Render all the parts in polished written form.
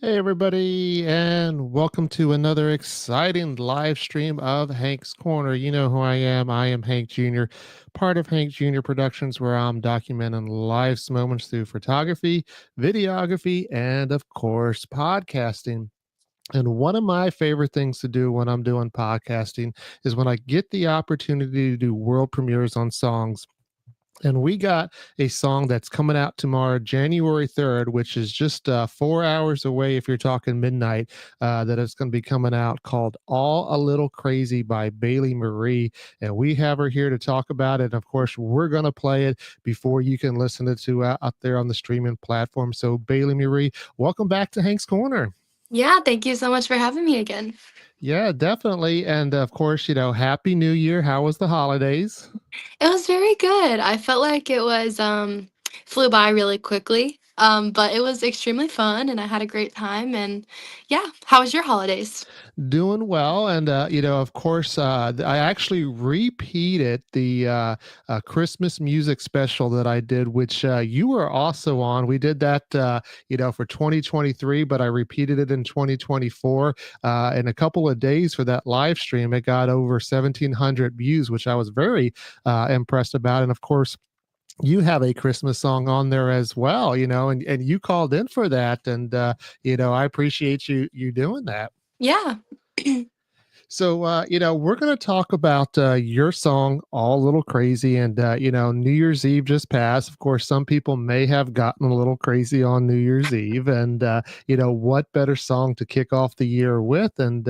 Hey, everybody, and welcome to another exciting live stream of Hank's Corner. You know who I am. I am Hank Jr., part of Hank Jr. Productions, where I'm documenting life's moments through photography, videography, and of course, podcasting. And one of my favorite things to do when I'm doing podcasting is when I get the opportunity to do world premieres on songs. And we got a song that's coming out tomorrow, January 3rd, which is just 4 hours away if you're talking midnight, that it's going to be coming out, called All a Little Crazy by Bailey Marie. And we have her here to talk about it. And of course, we're going to play it before you can listen to it out there on the streaming platform. So, Bailey Marie, welcome back to Hank's Corner. Yeah, thank you so much for having me again. Yeah, definitely. And of course, Happy New Year. How was the holidays? It was very good. I felt like it was flew by really quickly. But it was extremely fun and I had a great time and yeah, how was your holidays? Doing well, and of course, I actually repeated the Christmas music special that I did, which you were also on. We did that, for 2023, but I repeated it in 2024. In a couple of days for that live stream, it got over 1,700 views, which I was very impressed about. And of course, you have a Christmas song on there as well, and you called in for that, and I appreciate you doing that. Yeah. So, we're going to talk about your song, All a Little Crazy. And, New Year's Eve just passed. Of course, some people may have gotten a little crazy on New Year's Eve. And, what better song to kick off the year with? And,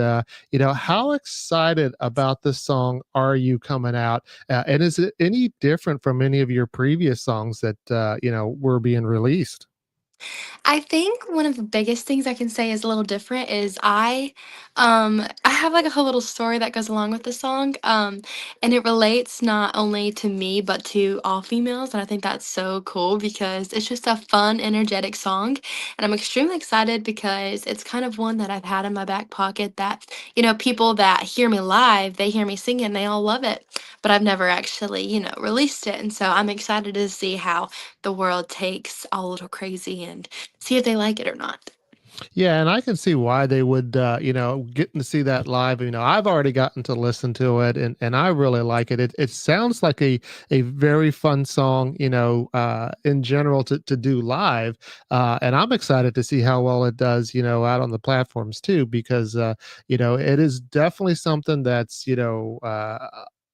how excited about this song are you coming out? And is it any different from any of your previous songs that, were being released? I think one of the biggest things I can say is a little different is I have like a whole little story that goes along with the song. And it relates not only to me but to all females. And I think that's so cool because it's just a fun, energetic song. And I'm extremely excited because it's kind of one that I've had in my back pocket that, people that hear me live, they hear me singing, they all love it. But I've never actually, released it. And so I'm excited to see how the world takes All a Little Crazy and see if they like it or not. Yeah, and I can see why they would, getting to see that live. I've already gotten to listen to it, and I really like it. It sounds like a very fun song, in general to do live, and I'm excited to see how well it does, out on the platforms too, because it is definitely something that's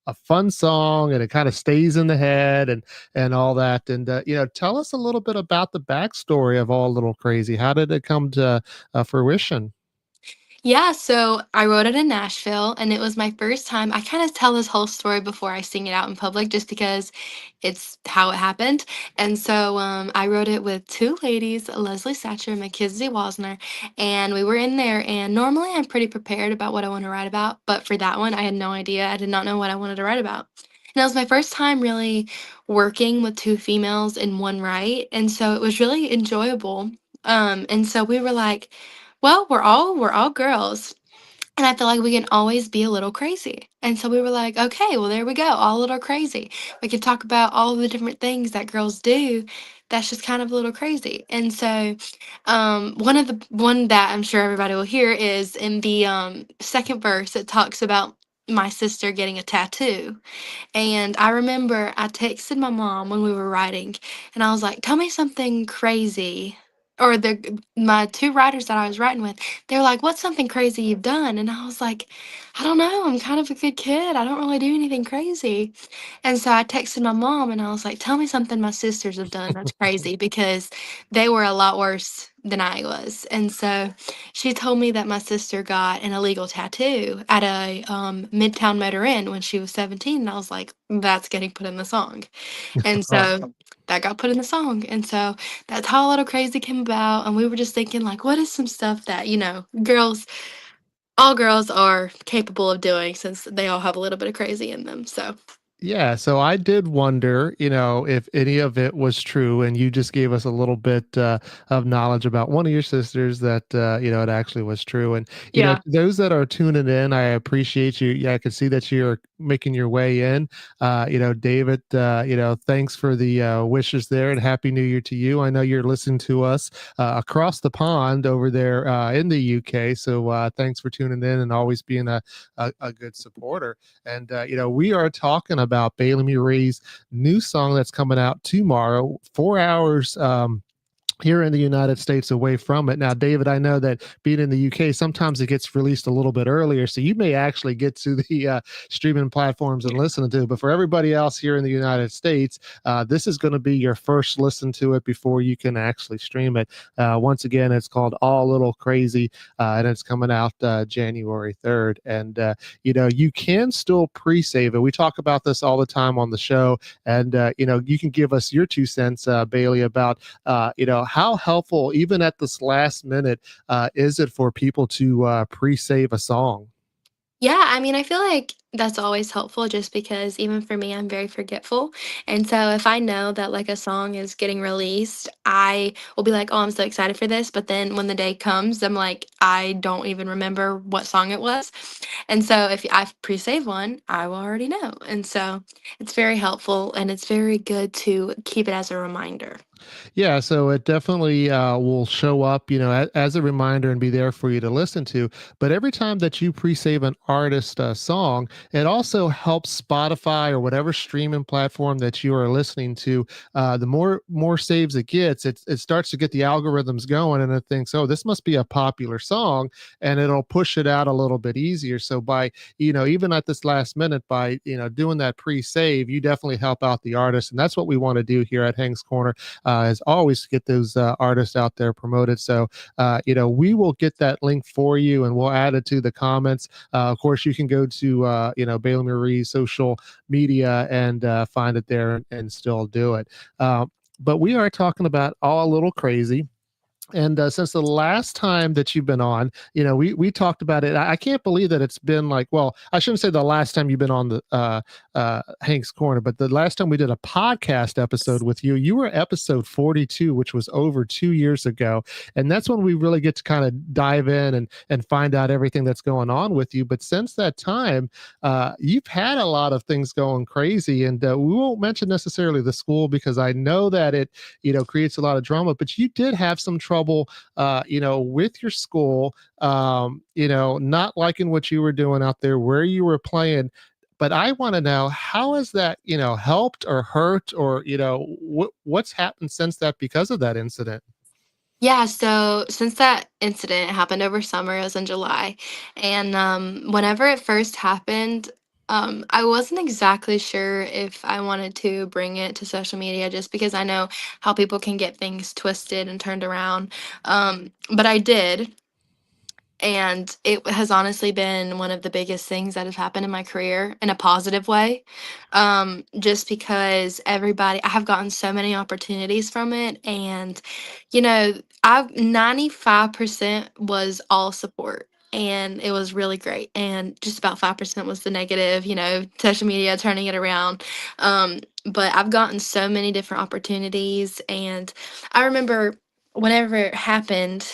a fun song, and it kind of stays in the head, and all that. And tell us a little bit about the backstory of All Little Crazy. How did it come to fruition? Yeah, so I wrote it in Nashville and it was my first time. I kind of tell this whole story before I sing it out in public just because it's how it happened. And so I wrote it with two ladies, Leslie Satcher and Mackenzie Wasner, and we were in there. And normally I'm pretty prepared about what I want to write about, but for that one, I had no idea. I did not know what I wanted to write about. And it was my first time really working with two females in one write. And so it was really enjoyable. And so we were like, well, we're all girls. And I feel like we can always be a little crazy. And so we were like, okay, well, there we go, all a little crazy. We can talk about all the different things that girls do that's just kind of a little crazy. And so one that I'm sure everybody will hear is in the second verse, it talks about my sister getting a tattoo. And I remember I texted my mom when we were writing, and I was like, "Tell me something crazy." Or my two writers that I was writing with, they were like, "What's something crazy you've done?" And I was like, "I don't know. I'm kind of a good kid. I don't really do anything crazy." And so I texted my mom, and I was like, "Tell me something my sisters have done that's crazy," because they were a lot worse than I was. And so she told me that my sister got an illegal tattoo at a Midtown Motor Inn when she was 17. And I was like, that's getting put in the song. And so that got put in the song. And so that's how a Little Crazy came about. And we were just thinking, like, what is some stuff that, all girls are capable of doing since they all have a little bit of crazy in them. So Yeah, so I did wonder, if any of it was true, and you just gave us a little bit of knowledge about one of your sisters that it actually was true. And Yeah. those that are tuning in, I appreciate you. Yeah, I can see that you're making your way in. David, thanks for the wishes there, and happy New Year to you. I know you're listening to us across the pond over there in the UK, so thanks for tuning in and always being a good supporter. And we are talking about Bailey Marie's new song that's coming out tomorrow, 4 hours. Here in the United States away from it. Now, David, I know that being in the UK, sometimes it gets released a little bit earlier, so you may actually get to the streaming platforms and listen to it. But for everybody else here in the United States, this is going to be your first listen to it before you can actually stream it. Once again, it's called All Little Crazy, and it's coming out January 3rd. And you can still pre-save it. We talk about this all the time on the show, and you can give us your 2 cents, Bailey, about how helpful, even at this last minute, is it for people to pre-save a song? Yeah, I mean, I feel like that's always helpful just because even for me, I'm very forgetful. And so if I know that like a song is getting released, I will be like, oh, I'm so excited for this. But then when the day comes, I'm like, I don't even remember what song it was. And so if I've pre-saved one, I will already know. And so it's very helpful and it's very good to keep it as a reminder. Yeah, so it definitely will show up, as a reminder and be there for you to listen to. But every time that you pre-save an artist song, it also helps Spotify or whatever streaming platform that you are listening to. The more saves it gets, it starts to get the algorithms going, and it thinks, oh, this must be a popular song, and it'll push it out a little bit easier. So by even at this last minute, by doing that pre-save, you definitely help out the artist, and that's what we want to do here at Hank's Corner, as always, to get those artists out there promoted. So, we will get that link for you and we'll add it to the comments. Of course, you can go to, Bailey Marie's social media and find it there and still do it. But we are talking about All a Little Crazy. And since the last time that you've been on, we talked about it. I can't believe that it's been like, well, I shouldn't say the last time you've been on the Hank's Corner, but the last time we did a podcast episode with you, you were episode 42, which was over 2 years ago. And that's when we really get to kind of dive in and find out everything that's going on with you. But since that time, you've had a lot of things going crazy. And we won't mention necessarily the school because I know that it, creates a lot of drama, but you did have some trouble, with your school, not liking what you were doing out there, where you were playing. But I want to know, how has that, helped or hurt, or, what's happened since that because of that incident? Yeah, so since that incident happened over summer, it was in July, and whenever it first happened, I wasn't exactly sure if I wanted to bring it to social media just because I know how people can get things twisted and turned around. But I did, and it has honestly been one of the biggest things that have happened in my career in a positive way. Just because I have gotten so many opportunities from it. And, I've 95% was all support. And it was really great. And just about 5% was the negative, social media turning it around. But I've gotten so many different opportunities. And I remember whenever it happened,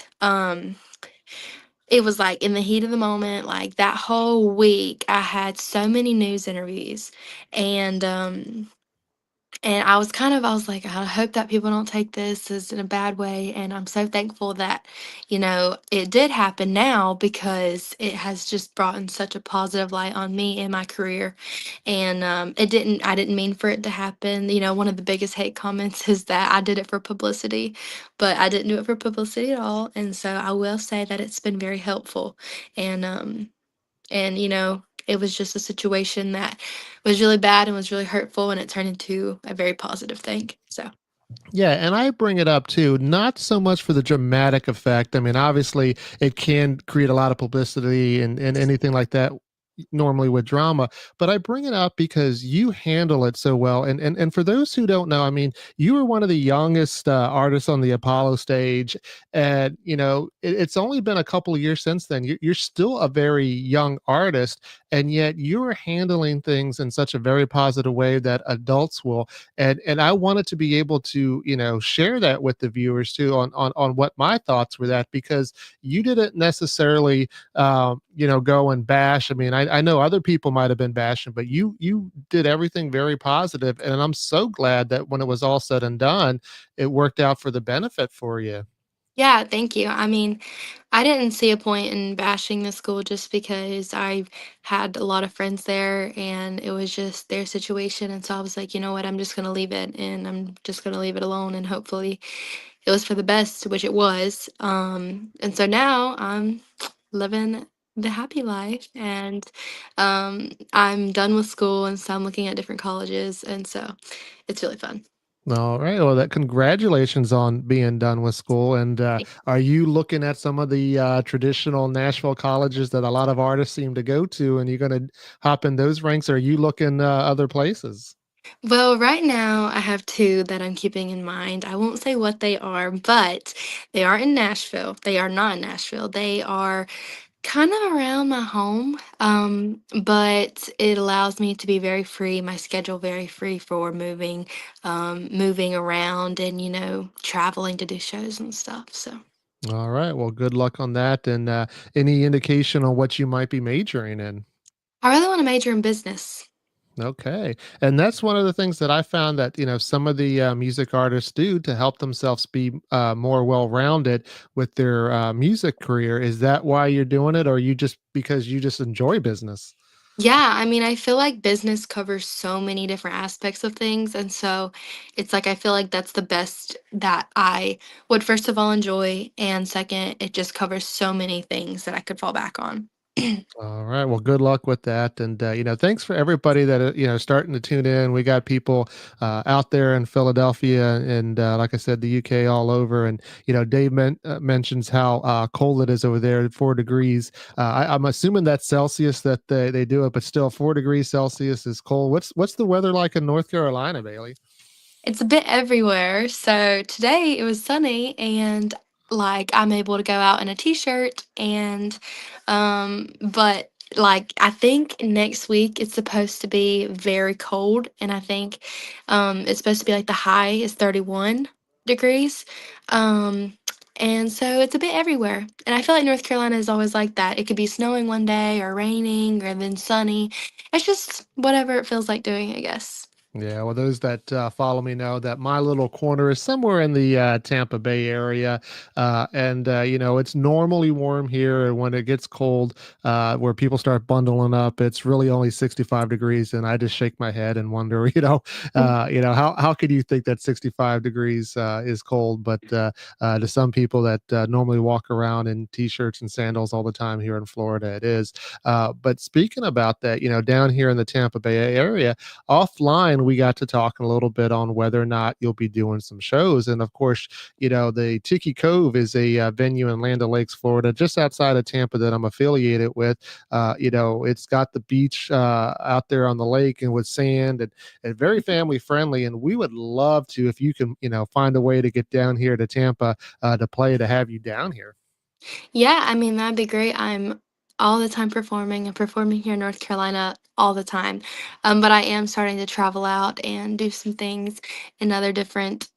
it was like in the heat of the moment, like that whole week, I had so many news interviews, and I was like, I hope that people don't take this as in a bad way. And I'm so thankful that, it did happen now because it has just brought in such a positive light on me in my career. And I didn't mean for it to happen. One of the biggest hate comments is that I did it for publicity, but I didn't do it for publicity at all. And so I will say that it's been very helpful. And, it was just a situation that was really bad and was really hurtful, and it turned into a very positive thing. So, Yeah, and I bring it up too, not so much for the dramatic effect. I mean, obviously, it can create a lot of publicity and anything like that. normally with drama, but I bring it up because you handle it so well. And for those who don't know, I mean, you were one of the youngest artists on the Apollo stage, and it's only been a couple of years since then. You're still a very young artist, and yet you're handling things in such a very positive way that adults will. And I wanted to be able to share that with the viewers too on what my thoughts were, that because you didn't necessarily go and bash. I mean, I know other people might have been bashing, but you did everything very positive, and I'm so glad that when it was all said and done, it worked out for the benefit for you. Yeah, thank you. I mean, I didn't see a point in bashing the school just because I had a lot of friends there and it was just their situation. And so I was like, you know what, I'm just going to leave it and I'm just going to leave it alone. And hopefully it was for the best, which it was. And so now I'm living the happy life and I'm done with school. And so I'm looking at different colleges. And so it's really fun. All right. Well, that congratulations on being done with school. And are you looking at some of the traditional Nashville colleges that a lot of artists seem to go to, and you're going to hop in those ranks? Or are you looking other places? Well, right now I have two that I'm keeping in mind. I won't say what they are, but they are in Nashville. They are not in Nashville. They are kind of around my home, but it allows me to be very free, my schedule very free for moving around and, traveling to do shows and stuff. So All right. Well, good luck on that. And any indication on what you might be majoring in? I really want to major in business. Okay. And that's one of the things that I found that, some of the music artists do to help themselves be more well-rounded with their music career. Is that why you're doing it, or you just because you just enjoy business? Yeah, I mean, I feel like business covers so many different aspects of things. And so it's like, I feel like that's the best that I would, first of all, enjoy. And second, it just covers so many things that I could fall back on. All right. Well, good luck with that. And, thanks for everybody that, starting to tune in. We got people out there in Philadelphia and, like I said, the UK all over. And, Dave mentions how cold it is over there at 4 degrees. I'm assuming that's Celsius that they do it, but still 4 degrees Celsius is cold. What's the weather like in North Carolina, Bailey? It's a bit everywhere. So today it was sunny and like I'm able to go out in a t-shirt and but like I think next week it's supposed to be very cold and I think it's supposed to be like the high is 31 degrees. Um and so it's a bit everywhere. And I feel like North Carolina is always like that. It could be snowing one day or raining or then sunny. It's just whatever it feels like doing, I guess. Yeah, well, those that follow me know that my little corner is somewhere in the Tampa Bay area, and it's normally warm here. And when it gets cold, where people start bundling up, it's really only 65 degrees, and I just shake my head and wonder, how could you think that 65 degrees is cold? But to some people that normally walk around in t-shirts and sandals all the time here in Florida, it is. But speaking about that, down here in the Tampa Bay area offline, we got to talking a little bit on whether or not you'll be doing some shows. And of course, the Tiki Cove is a venue in Land O'Lakes, Florida, just outside of Tampa that I'm affiliated with. It's got the beach out there on the lake and with sand, and very family friendly. And we would love to, if you can, find a way to get down here to Tampa to play, to have you down here. Yeah, I mean, that'd be great. I'm all the time performing and performing here in North Carolina all the time. But I am starting to travel out and do some things in other different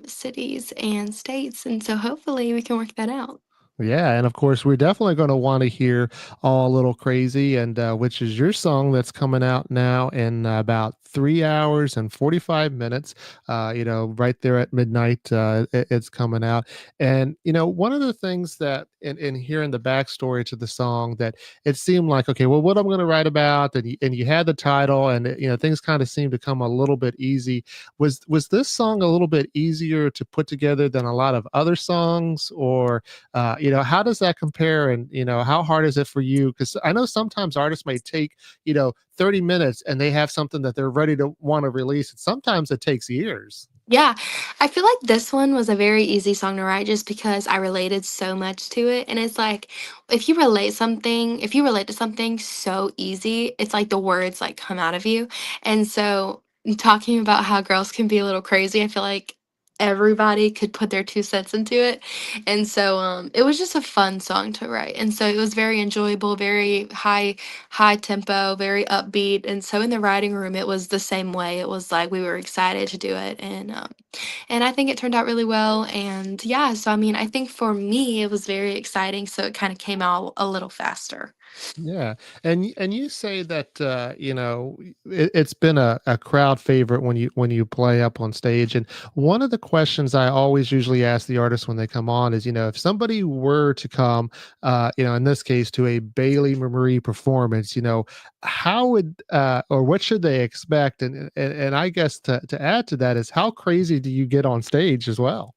cities and states. And so hopefully we can work that out. Yeah, and of course, we're definitely going to want to hear "All a Little Crazy," and which is your song that's coming out now in about 3 hours and 45 minutes. Right there at midnight, it's coming out. And one of the things that in hearing the backstory to the song, that it seemed like, okay, well, what I'm going to write about, and you had the title, and things kind of seemed to come a little bit easy. Was this song a little bit easier to put together than a lot of other songs, or how does that compare? And how hard is it for you? Because I know sometimes artists may take 30 minutes and they have something that they're ready to want to release, and sometimes it takes years. Yeah, I feel like this one was a very easy song to write just because I related so much to it. And it's like if you relate to something so easy, it's like the words like come out of you. And so talking about how girls can be a little crazy, I feel like everybody could put their 2 cents into it. And so it was just a fun song to write. And so it was very enjoyable, very high tempo, very upbeat. And so in the writing room, it was the same way. It was like we were excited to do it, and I think it turned out really well. And yeah, so I mean, I think for me, it was very exciting. So it kind of came out a little faster. Yeah, and you say that it's been a crowd favorite when you play up on stage. And one of the questions I always usually ask the artists when they come on is, if somebody were to come, in this case, to a Bailey Marie performance, how would or what should they expect? And I guess to add to that is how crazy do you get on stage as well?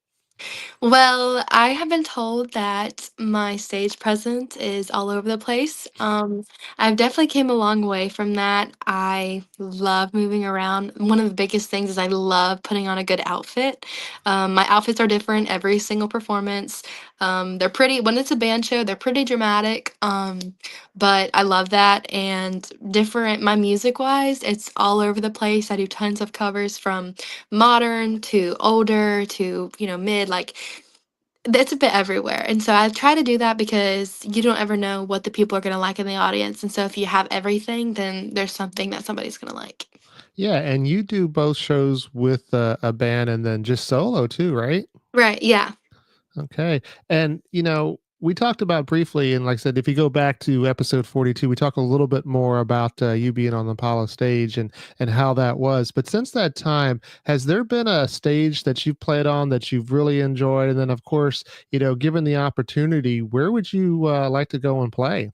Well, I have been told that my stage presence is all over the place. I've definitely came a long way from that. I love moving around. One of the biggest things is I love putting on a good outfit. My outfits are different every single performance. They're pretty, when it's a band show, they're pretty dramatic. But I love that. And different, my music wise, it's all over the place. I do tons of covers from modern to older to mid, like it's a bit everywhere. And so I try to do that because you don't ever know what the people are going to like in the audience. And so if you have everything, then there's something that somebody's going to like. Yeah, and you do both shows with a band and then just solo too, right? Right, yeah. Okay. And, we talked about briefly, and like I said, if you go back to episode 42, we talk a little bit more about you being on the Apollo stage and how that was. But since that time, has there been a stage that you've played on that you've really enjoyed? And then, of course, given the opportunity, where would you like to go and play?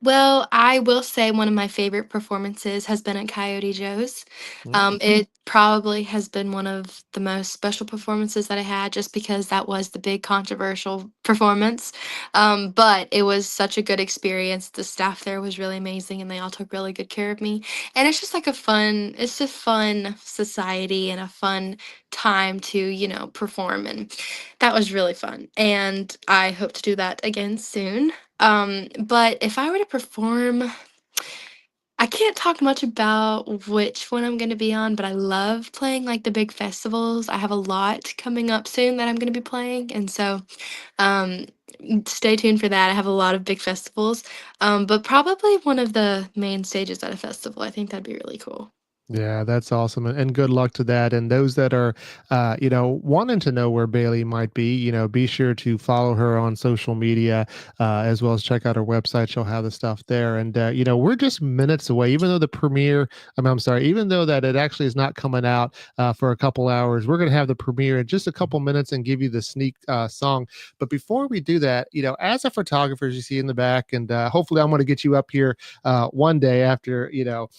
Well, I will say one of my favorite performances has been at Coyote Joe's. Mm. It probably has been one of the most special performances that I had just because that was the big controversial performance. But it was such a good experience. The staff there was really amazing and they all took really good care of me. And it's just like it's a fun society and a fun time to, perform. And that was really fun. And I hope to do that again soon. But if I were to perform, I can't talk much about which one I'm going to be on, but I love playing like the big festivals. I have a lot coming up soon that I'm going to be playing, and so um, stay tuned for that. I have a lot of big festivals, but probably one of the main stages at a festival. I think that'd be really cool. Yeah, that's awesome, and good luck to that. And those that are, wanting to know where Bailey might be, be sure to follow her on social media, as well as check out her website. She'll have the stuff there. And we're just minutes away. Even though the premiere, I'm sorry, even though that it actually is not coming out for a couple hours, we're going to have the premiere in just a couple minutes and give you the sneak song. But before we do that, as a photographer, as you see in the back, and hopefully I'm going to get you up here one day after getting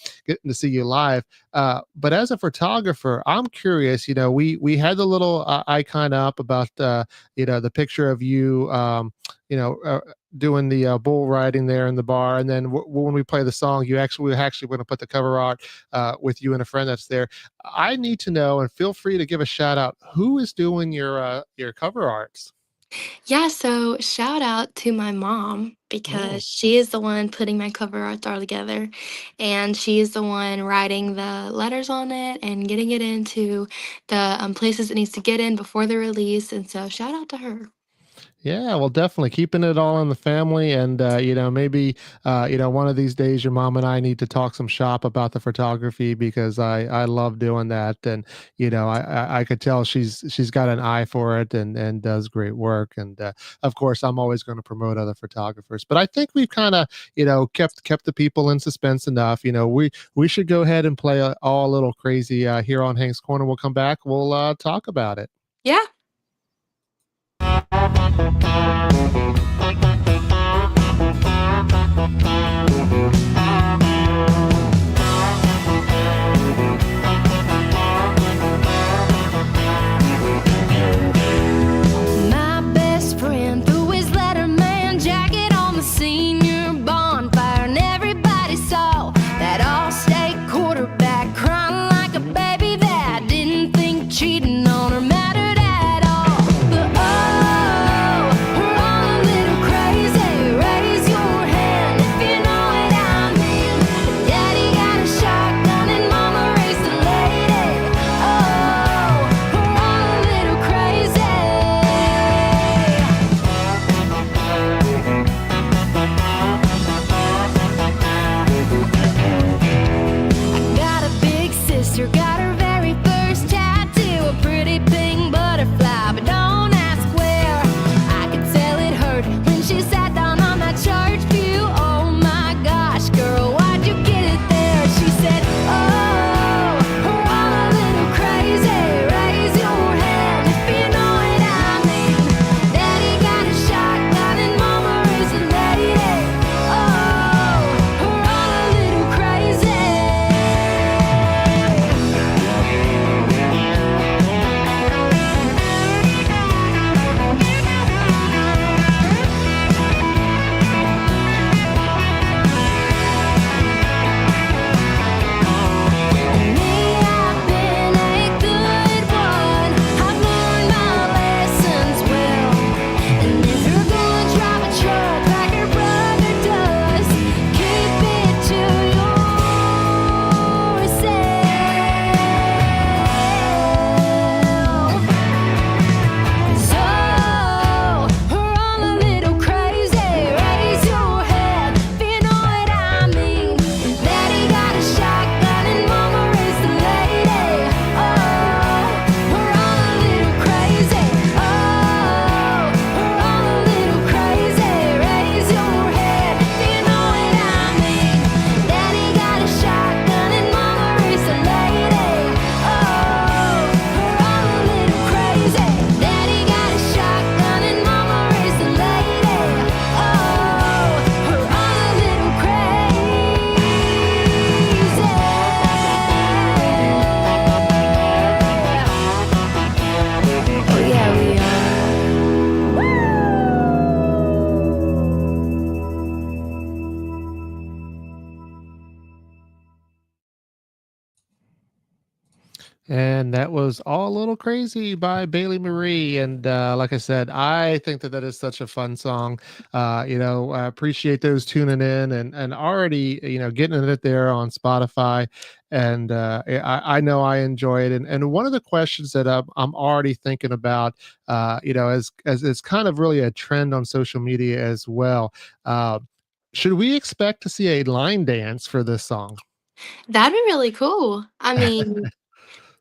to see you live. But as a photographer, I'm curious. We had the little icon up about the picture of you, you know, uh, doing the bull riding there in the bar, and then when we play the song, we're actually going to put the cover art with you and a friend that's there. I need to know, and feel free to give a shout out. Who is doing your cover arts? Yeah, so shout out to my mom Mm. because she is the one putting my cover art all together and she is the one writing the letters on it and getting it into the places it needs to get in before the release. And so shout out to her. Yeah, well, definitely keeping it all in the family, and maybe one of these days your mom and I need to talk some shop about the photography because I love doing that, and I could tell she's got an eye for it and does great work, and of course I'm always going to promote other photographers, but I think we've kind of kept the people in suspense enough. We should go ahead and play all a little crazy here on Hank's Corner. We'll come back. We'll talk about it. Yeah. My best friend threw his Letterman jacket on the senior bonfire, and everybody saw that all-state quarterback crying like a baby that didn't think cheating And that was All a Little Crazy by Bailey Marie. And like I said, I think that that is such a fun song. I appreciate those tuning in and already, getting it there on Spotify. And I know I enjoy it. And one of the questions that I'm already thinking about, as it's kind of really a trend on social media as well. Uh, should we expect to see a line dance for this song? That'd be really cool. I mean,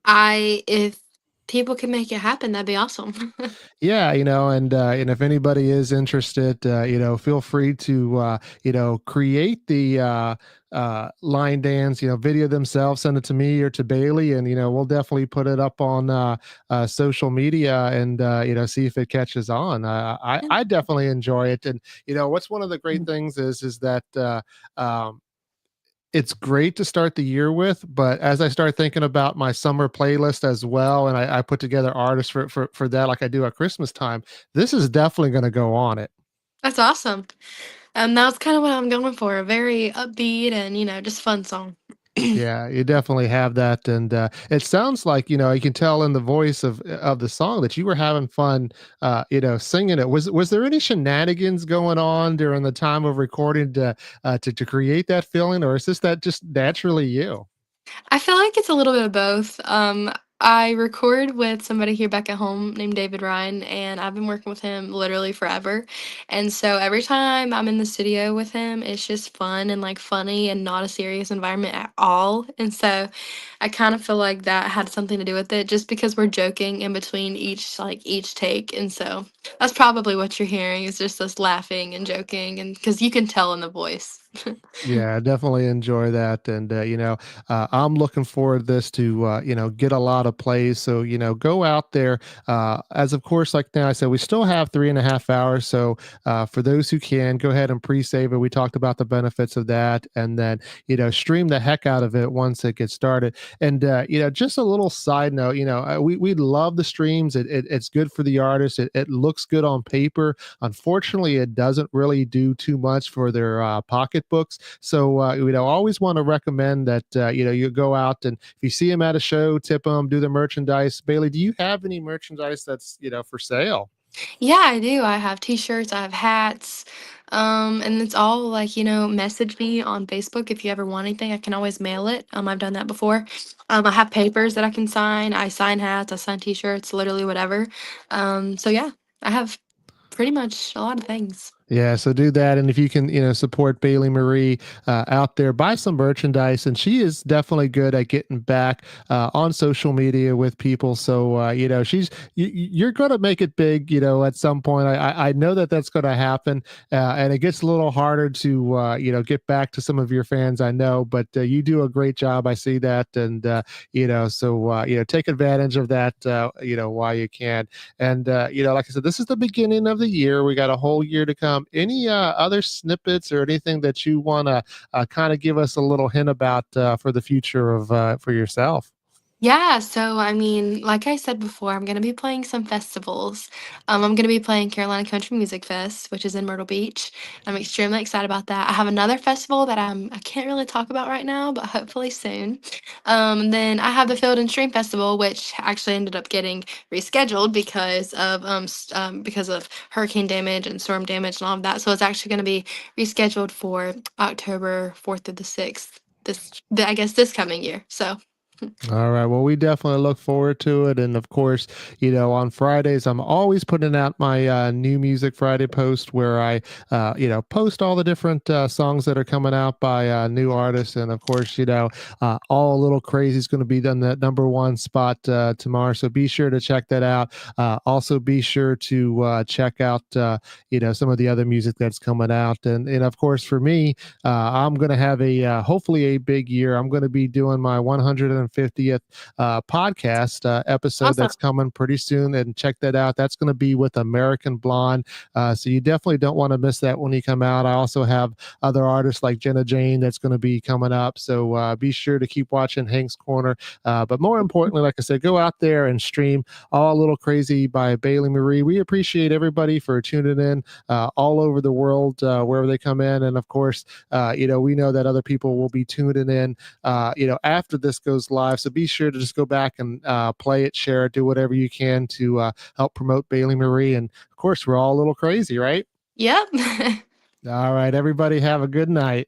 I if people can make it happen, that'd be awesome. Yeah, and if anybody is interested, feel free to create the line dance, video themselves, send it to me or to Bailey, and we'll definitely put it up on social media and see if it catches on. I definitely enjoy it, and what's one of the great things is that it's great to start the year with, but as I start thinking about my summer playlist as well, and I put together artists for that like I do at Christmas time, this is definitely gonna go on it. That's awesome. That's kind of what I'm going for, a very upbeat and, just fun song. Yeah, you definitely have that, and it sounds like you can tell in the voice of the song that you were having fun, singing it. Was there any shenanigans going on during the time of recording to create that feeling, or is this that just naturally you? I feel like it's a little bit of both. I record with somebody here back at home named David Ryan, and I've been working with him literally forever. And so every time I'm in the studio with him, it's just fun and like funny and not a serious environment at all. And so I kind of feel like that had something to do with it, just because we're joking in between each take. And so that's probably what you're hearing is just us laughing and joking, and because you can tell in the voice. Yeah, I definitely enjoy that, and I'm looking forward this to get a lot of plays. So go out there. As of course, like now I said, we still have 3.5 hours. So for those who can, go ahead and pre-save it. We talked about the benefits of that, and then stream the heck out of it once it gets started. And just a little side note, we love the streams. It's good for the artist. It looks good on paper. Unfortunately, it doesn't really do too much for their pocketbooks. So always want to recommend that you go out and if you see them at a show, tip them, do the merchandise. Bailey, do you have any merchandise that's for sale? Yeah, I do. I have t-shirts, I have hats, and it's all like, message me on Facebook if you ever want anything. I can always mail it. I've done that before. I have papers that I can sign. I sign hats, I sign t-shirts, literally whatever. So yeah, I have pretty much a lot of things. Yeah, so do that, and if you can, support Bailey Marie out there, buy some merchandise, and she is definitely good at getting back on social media with people. So you're going to make it big, at some point. I know that that's going to happen, and it gets a little harder to get back to some of your fans. I know, but you do a great job. I see that, and take advantage of that, while you can. And like I said, this is the beginning of the year. We got a whole year to come. Any other snippets or anything that you want to kind of give us a little hint about for the future of for yourself? Yeah, so I mean, like I said before, I'm gonna be playing some festivals. I'm gonna be playing Carolina Country Music Fest, which is in Myrtle Beach. I'm extremely excited about that. I have another festival that I can't really talk about right now, but hopefully soon. Then I have the Field and Stream Festival, which actually ended up getting rescheduled because of hurricane damage and storm damage and all of that. So it's actually gonna be rescheduled for October 4th through the 6th. I guess this coming year. So. All right. Well, we definitely look forward to it. And of course, on Fridays, I'm always putting out my new music Friday post where I, post all the different songs that are coming out by new artists. And of course, All a Little Crazy is going to be done that number one spot tomorrow. So be sure to check that out. Also, be sure to check out, some of the other music that's coming out. And of course, for me, I'm going to have hopefully a big year. I'm going to be doing my 150th podcast episode Awesome. that's coming pretty soon, and check that out. That's going to be with American Blonde, so you definitely don't want to miss that when you come out. I also have other artists like Jenna Jane that's going to be coming up, so be sure to keep watching Hank's Corner. But more importantly, like I said, go out there and stream All a Little Crazy by Bailey Marie. We appreciate everybody for tuning in all over the world, wherever they come in, and of course we know that other people will be tuning in after this goes live live. So be sure to just go back and play it, share it, do whatever you can to help promote Bailey Marie. And of course, we're all a little crazy, right? Yep. All right, everybody, have a good night.